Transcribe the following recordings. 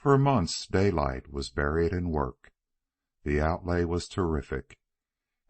For months Daylight was buried in work. The outlay was terrific,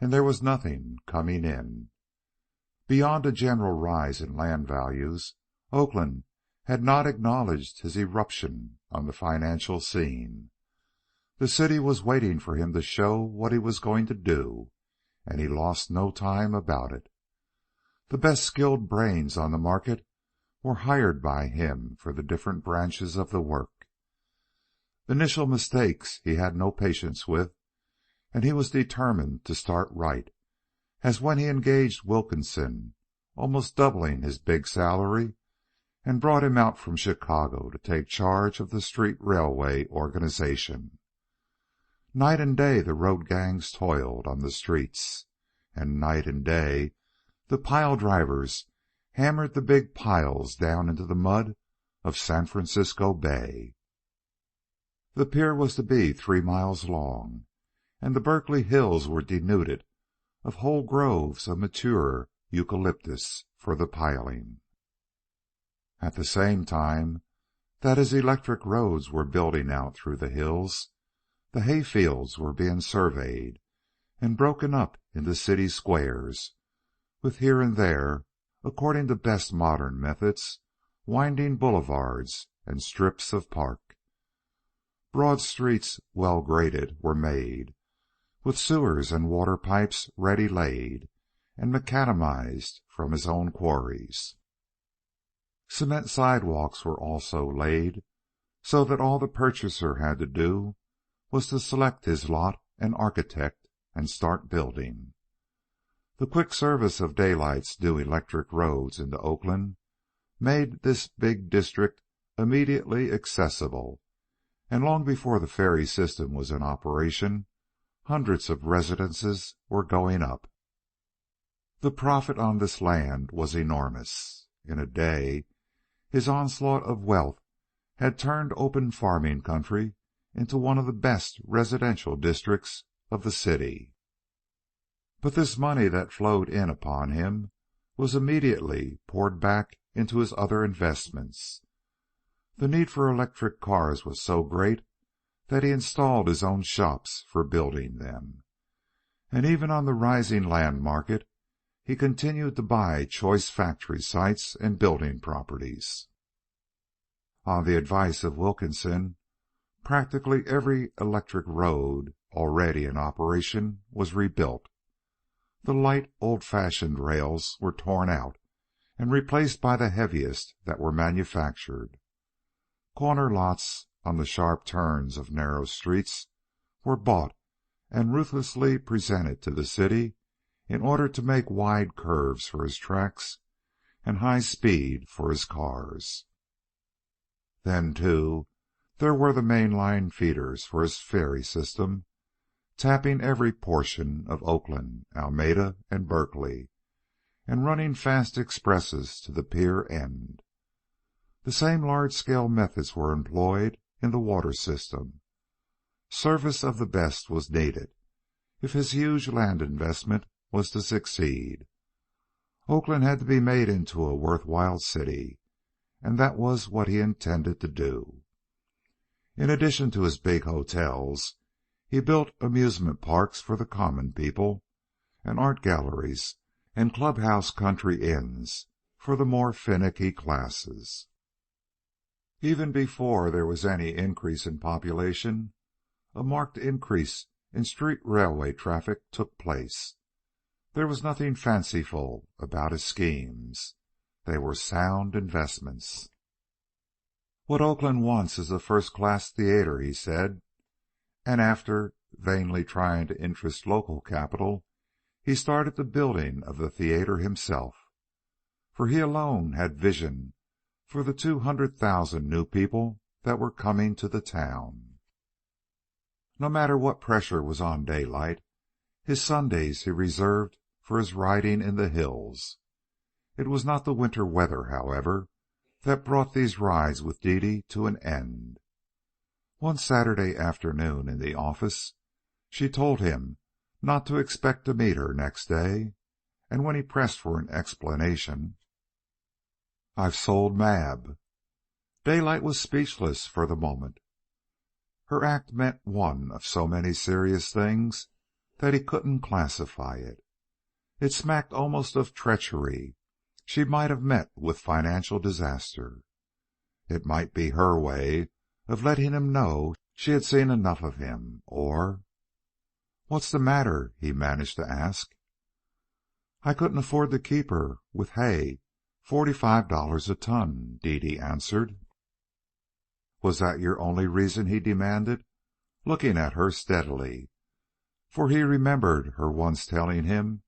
and there was nothing coming in. Beyond a general rise in land values, Oakland had not acknowledged his eruption on the financial scene. The city was waiting for him to show what he was going to do, and he lost no time about it. The best skilled brains on the market were hired by him for the different branches of the work. Initial mistakes he had no patience with, and he was determined to start right, as when he engaged Wilkinson, almost doubling his big salary, and brought him out from Chicago to take charge of the street railway organization. Night and day the road gangs toiled on the streets, and night and day the pile drivers hammered the big piles down into the mud of San Francisco Bay. The pier was to be 3 miles long, and the Berkeley hills were denuded of whole groves of mature eucalyptus for the piling. At the same time that his electric roads were building out through the hills, the hay fields were being surveyed and broken up into city squares, with here and there, according to best modern methods, winding boulevards and strips of park. Broad streets, well graded, were made, with sewers and water pipes ready laid and macadamized from his own quarries. Cement sidewalks were also laid, so that all the purchaser had to do was to select his lot and architect and start building. The quick service of Daylight's new electric roads into Oakland made this big district immediately accessible, and long before the ferry system was in operation, hundreds of residences were going up. The profit on this land was enormous. In a day, his onslaught of wealth had turned open farming country into one of the best residential districts of the city. But this money that flowed in upon him was immediately poured back into his other investments. The need for electric cars was so great that he installed his own shops for building them. And even on the rising land market, he continued to buy choice factory sites and building properties. On the advice of Wilkinson, practically every electric road already in operation was rebuilt. The light, old-fashioned rails were torn out and replaced by the heaviest that were manufactured. Corner lots on the sharp turns of narrow streets were bought and ruthlessly presented to the city in order to make wide curves for his tracks and high speed for his cars. Then, too, there were the main line feeders for his ferry system, tapping every portion of Oakland, Alameda, and Berkeley, and running fast expresses to the pier end. The same large-scale methods were employed in the water system. Service of the best was needed if his huge land investment was to succeed. Oakland had to be made into a worthwhile city, and that was what he intended to do. In addition to his big hotels, he built amusement parks for the common people, and art galleries and clubhouse country inns for the more finicky classes. Even before there was any increase in population, a marked increase in street railway traffic took place. There was nothing fanciful about his schemes. They were sound investments. "What Oakland wants is a first-class theater," he said, and after vainly trying to interest local capital, he started the building of the theater himself. For he alone had vision for the 200,000 new people that were coming to the town. No matter what pressure was on Daylight, his Sundays he reserved for his riding in the hills. It was not the winter weather, however, that brought these rides with Dede to an end. One Saturday afternoon in the office, she told him not to expect to meet her next day, and when he pressed for an explanation, "I've sold Mab." Daylight was speechless for the moment. Her act meant one of so many serious things that he couldn't classify it. It smacked almost of treachery. She might have met with financial disaster. It might be her way of letting him know she had seen enough of him, or... "What's the matter?" he managed to ask. "I couldn't afford to keep her with hay, $45 a ton," Dede answered. "Was that your only reason?" he demanded, looking at her steadily, for he remembered her once telling him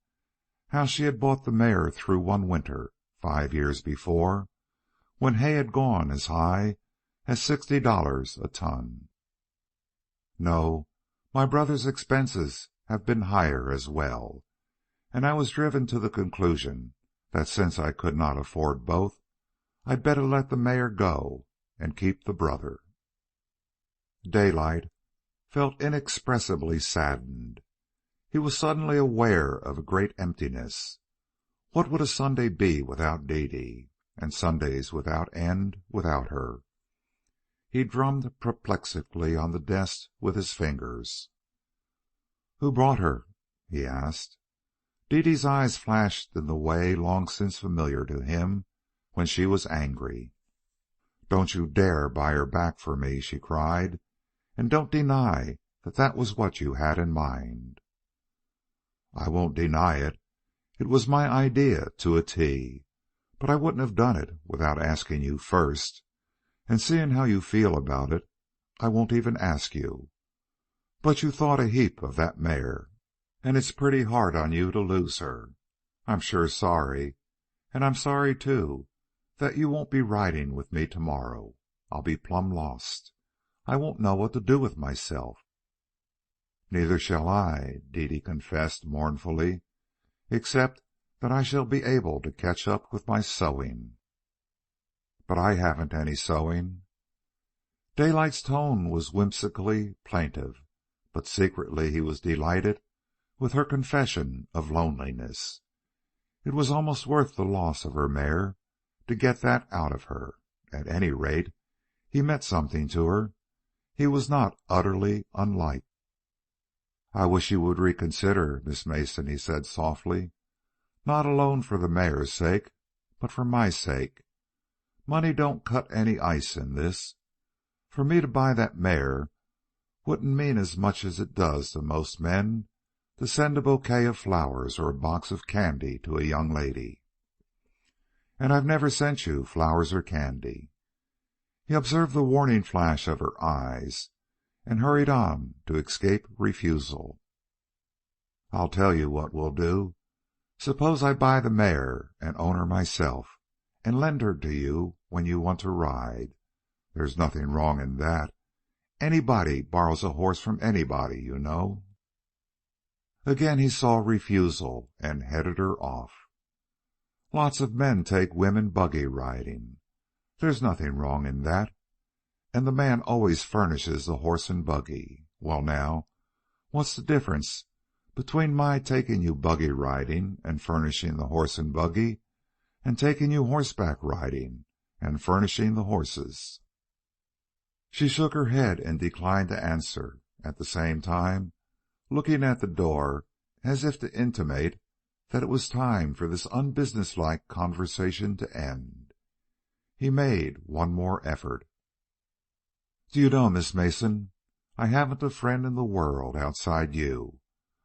how she had bought the mare through one winter 5 years before, when hay had gone as high as $60 a ton. "No, my brother's expenses have been higher as well, and I was driven to the conclusion that since I could not afford both, I'd better let the mare go and keep the brother." Daylight felt inexpressibly saddened. He was suddenly aware of a great emptiness. What would a Sunday be without Dede, and Sundays without end without her? He drummed perplexedly on the desk with his fingers. "Who brought her?" he asked. Dede's eyes flashed in the way long since familiar to him when she was angry. "Don't you dare buy her back for me!" she cried. "And don't deny that that was what you had in mind." "I won't deny it. It was my idea to a T. But I wouldn't have done it without asking you first. And seeing how you feel about it, I won't even ask you. But you thought a heap of that mare, and it's pretty hard on you to lose her. I'm sure sorry. And I'm sorry, too, that you won't be riding with me tomorrow. I'll be plumb lost. I won't know what to do with myself." "Neither shall I," Dede confessed mournfully, "except that I shall be able to catch up with my sewing." "But I haven't any sewing." Daylight's tone was whimsically plaintive, but secretly he was delighted with her confession of loneliness. It was almost worth the loss of her mare to get that out of her. At any rate, he meant something to her. He was not utterly unliked. "I wish you would reconsider, Miss Mason," he said softly. "Not alone for the mare's sake, but for my sake. Money don't cut any ice in this. For me to buy that mare wouldn't mean as much as it does to most men to send a bouquet of flowers or a box of candy to a young lady. And I've never sent you flowers or candy." He observed the warning flash of her eyes, and hurried on to escape refusal. "I'll tell you what we'll do. Suppose I buy the mare and own her myself, and lend her to you when you want to ride. There's nothing wrong in that. Anybody borrows a horse from anybody, you know." Again he saw refusal, and headed her off. "Lots of men take women buggy riding. There's nothing wrong in that. And the man always furnishes the horse and buggy. Well, now, what's the difference between my taking you buggy riding and furnishing the horse and buggy, and taking you horseback riding and furnishing the horses?" She shook her head and declined to answer, at the same time looking at the door as if to intimate that it was time for this unbusinesslike conversation to end. He made one more effort. "Do you know, Miss Mason, I haven't a friend in the world outside you.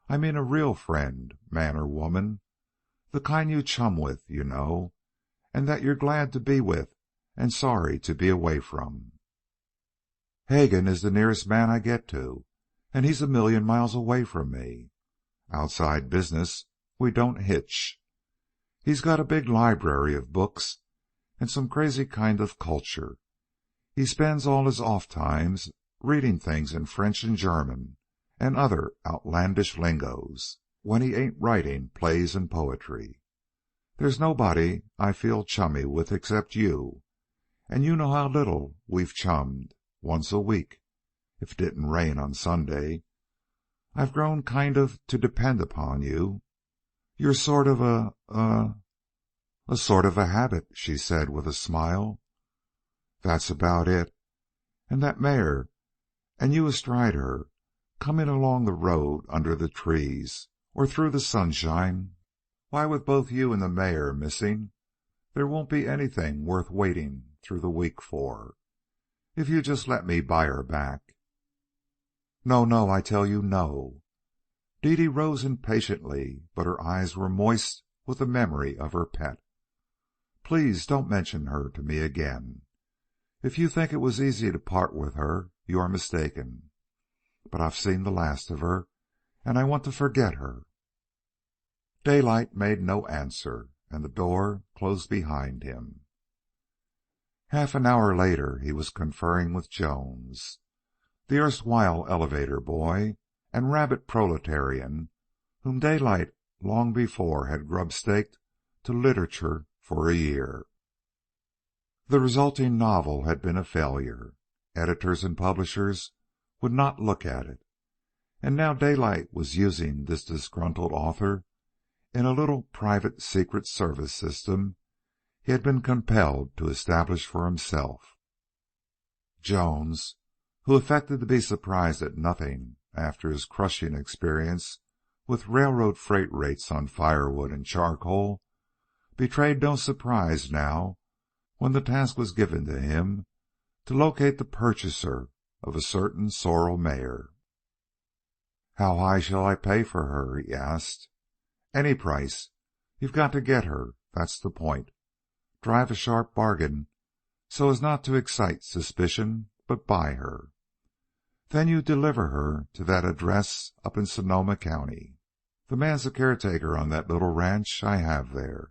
I mean a real friend, man or woman, the kind you chum with, you know, and that you're glad to be with and sorry to be away from. Hagen is the nearest man I get to, and he's 1,000,000 miles away from me. Outside business, we don't hitch. He's got a big library of books and some crazy kind of culture. He spends all his off times reading things in French and German and other outlandish lingos when he ain't writing plays and poetry. There's nobody I feel chummy with except you, and you know how little we've chummed once a week, if it didn't rain on Sunday. I've grown kind of to depend upon you. You're sort of a sort of a habit," she said with a smile. "That's about it. And that mare, and you astride her, coming along the road under the trees or through the sunshine, why, with both you and the mare missing, there won't be anything worth waiting through the week for. If you just let me buy her back." "No, no, I tell you, no." Dede rose impatiently, but her eyes were moist with the memory of her pet. "Please don't mention her to me again. If you think it was easy to part with her, you are mistaken. But I've seen the last of her, and I want to forget her." Daylight made no answer, and the door closed behind him. Half an hour later he was conferring with Jones, the erstwhile elevator boy and rabid proletarian whom Daylight long before had grub-staked to literature for a year. The resulting novel had been a failure. Editors and publishers would not look at it, and now Daylight was using this disgruntled author in a little private secret service system he had been compelled to establish for himself. Jones, who affected to be surprised at nothing after his crushing experience with railroad freight rates on firewood and charcoal, betrayed no surprise now when the task was given to him to locate the purchaser of a certain sorrel mare. "How high shall I pay for her?" he asked. "Any price. You've got to get her. That's the point. Drive a sharp bargain so as not to excite suspicion, but buy her. Then you deliver her to that address up in Sonoma County. The man's a caretaker on that little ranch I have there.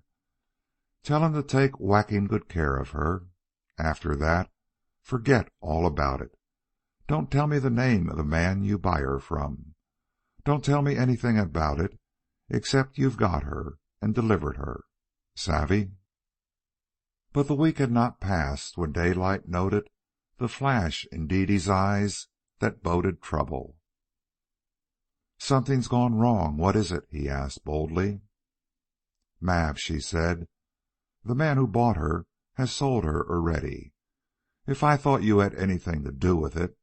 Tell him to take whacking good care of her. After that, forget all about it. Don't tell me the name of the man you buy her from. Don't tell me anything about it, except you've got her and delivered her. Savvy?" But the week had not passed when Daylight noted the flash in Dede's eyes that boded trouble. "Something's gone wrong. What is it?" he asked boldly. "Mab," she said, "the man who bought her has sold her already. If I thought you had anything to do with it—"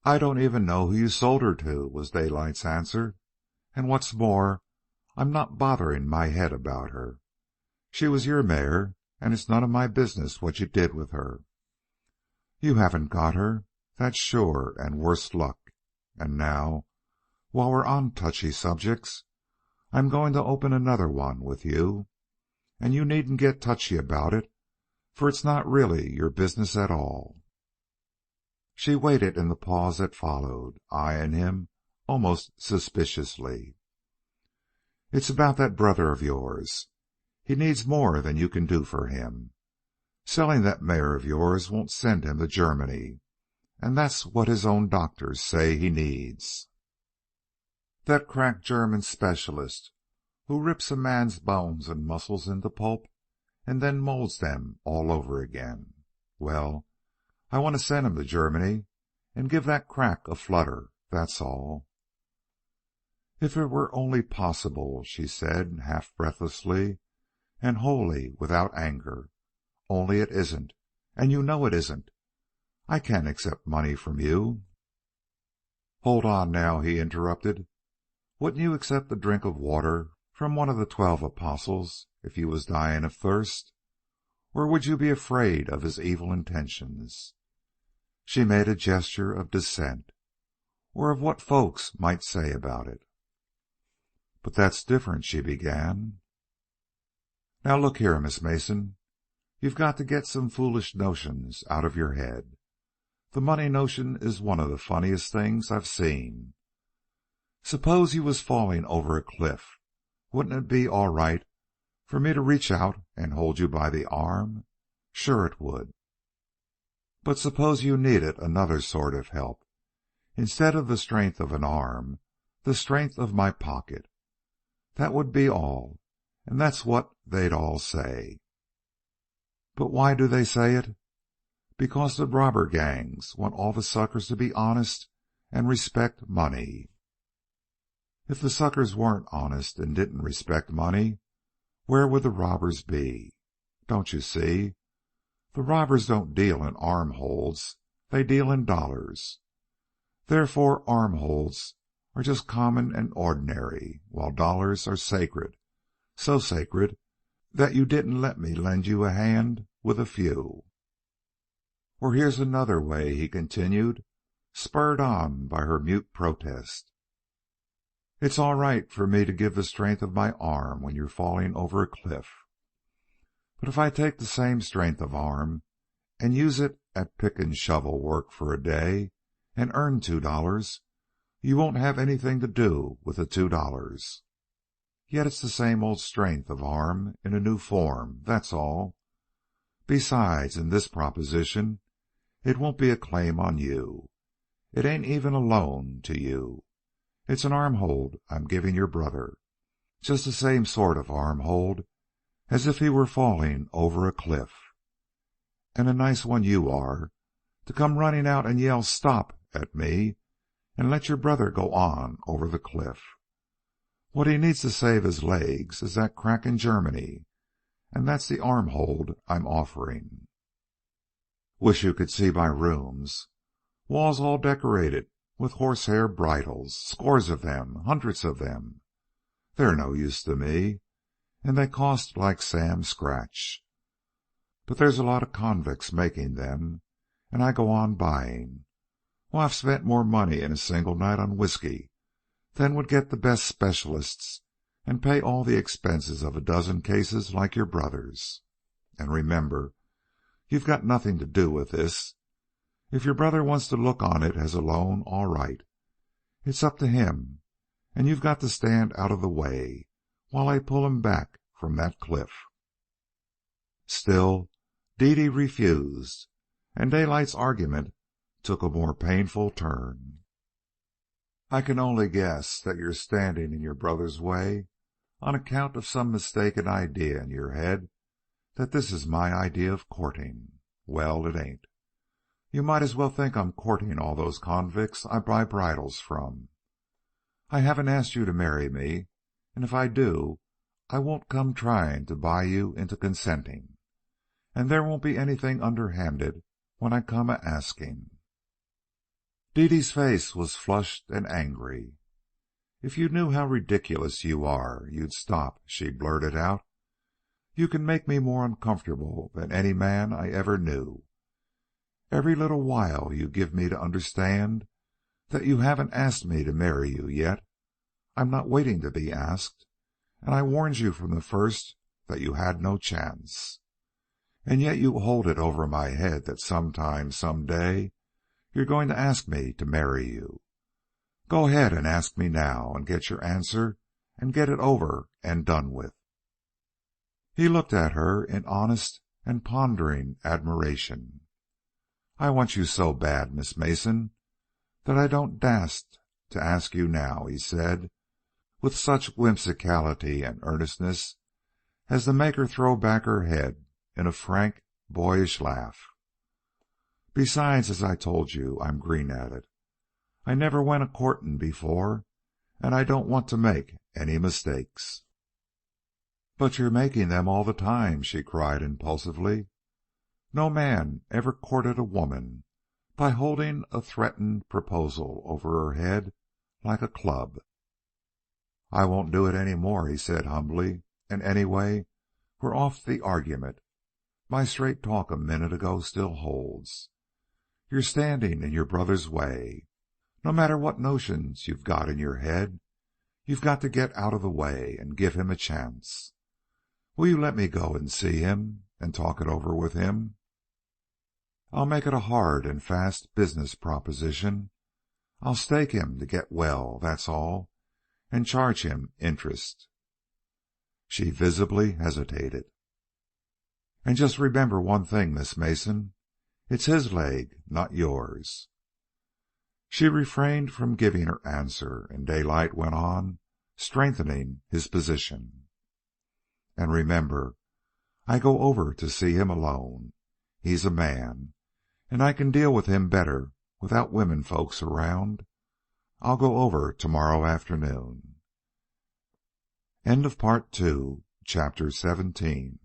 "I don't even know who you sold her to," was Daylight's answer. "And what's more, I'm not bothering my head about her. She was your mare, and it's none of my business what you did with her. You haven't got her, that's sure, and worse luck. And now, while we're on touchy subjects, I'm going to open another one with you. And you needn't get touchy about it, for it's not really your business at all." She waited in the pause that followed, eyeing him almost suspiciously. "It's about that brother of yours. He needs more than you can do for him. Selling that mare of yours won't send him to Germany, and that's what his own doctors say he needs. That crack German specialist who rips a man's bones and muscles into pulp and then molds them all over again. Well, I want to send him to Germany and give that crack a flutter, that's all." "If it were only possible," she said, half breathlessly and wholly without anger. "Only it isn't, and you know it isn't. I can't accept money from you." "Hold on now," he interrupted. "Wouldn't you accept a drink of water from one of the 12 apostles if you was dying of thirst? Or would you be afraid of his evil intentions?" She made a gesture of dissent. "Or of what folks might say about it." "But that's different," she began. "Now look here, Miss Mason, you've got to get some foolish notions out of your head. The money notion is one of the funniest things I've seen. Suppose you was falling over a cliff. Wouldn't it be all right for me to reach out and hold you by the arm? Sure it would. But suppose you needed another sort of help. Instead of the strength of an arm, the strength of my pocket. That would be all, and that's what they'd all say. But why do they say it? Because the robber gangs want all the suckers to be honest and respect money. If the suckers weren't honest and didn't respect money, where would the robbers be? Don't you see? The robbers don't deal in armholds. They deal in dollars. Therefore arm-holds are just common and ordinary, while dollars are sacred, so sacred that you didn't let me lend you a hand with a few. Or here's another way," he continued, spurred on by her mute protest. "It's all right for me to give the strength of my arm when you're falling over a cliff. But if I take the same strength of arm and use it at pick and shovel work for a day and earn $2, you won't have anything to do with the $2. Yet it's the same old strength of arm in a new form, that's all. Besides, in this proposition, it won't be a claim on you. It ain't even a loan to you. It's an arm-hold I'm giving your brother. Just the same sort of arm-hold as if he were falling over a cliff. And a nice one you are, to come running out and yell 'Stop' at me and let your brother go on over the cliff. What he needs to save his legs is that crack in Germany, and that's the arm-hold I'm offering. Wish you could see my rooms. Walls all decorated with horsehair bridles, scores of them, hundreds of them. They're no use to me, and they cost like Sam Scratch. But there's a lot of convicts making them, and I go on buying. Well, I've spent more money in a single night on whiskey than would get the best specialists and pay all the expenses of a dozen cases like your brother's. And remember, you've got nothing to do with this. If your brother wants to look on it as a loan, all right. It's up to him, and you've got to stand out of the way while I pull him back from that cliff." Still, Dede refused, and Daylight's argument took a more painful turn. "I can only guess that you're standing in your brother's way on account of some mistaken idea in your head that this is my idea of courting. Well, it ain't. You might as well think I'm courting all those convicts I buy bridles from. I haven't asked you to marry me, and if I do, I won't come trying to buy you into consenting, and there won't be anything underhanded when I come a-asking." Dede's face was flushed and angry. "If you knew how ridiculous you are, you'd stop," she blurted out. "You can make me more uncomfortable than any man I ever knew. Every little while you give me to understand that you haven't asked me to marry you yet. I'm not waiting to be asked, and I warned you from the first that you had no chance. And yet you hold it over my head that sometime, some day, you're going to ask me to marry you. Go ahead and ask me now, and get your answer, and get it over and done with." He looked at her in honest and pondering admiration. "I want you so bad, Miss Mason, that I don't dast to ask you now," he said, with such whimsicality and earnestness as to make her throw back her head in a frank, boyish laugh. "Besides, as I told you, I'm green at it. I never went a-courtin' before, and I don't want to make any mistakes." "But you're making them all the time," she cried impulsively. "No man ever courted a woman by holding a threatened proposal over her head like a club." "I won't do it any more," he said humbly. "And anyway, we're off the argument. My straight talk a minute ago still holds. You're standing in your brother's way. No matter what notions you've got in your head, you've got to get out of the way and give him a chance. Will you let me go and see him and talk it over with him? I'll make it a hard and fast business proposition. I'll stake him to get well, that's all, and charge him interest." She visibly hesitated. "And just remember one thing, Miss Mason. It's his leg, not yours." She refrained from giving her answer, and Daylight went on, strengthening his position. "And remember, I go over to see him alone. He's a man, and I can deal with him better without women folks around. I'll go over tomorrow afternoon." Part 2, Chapter 17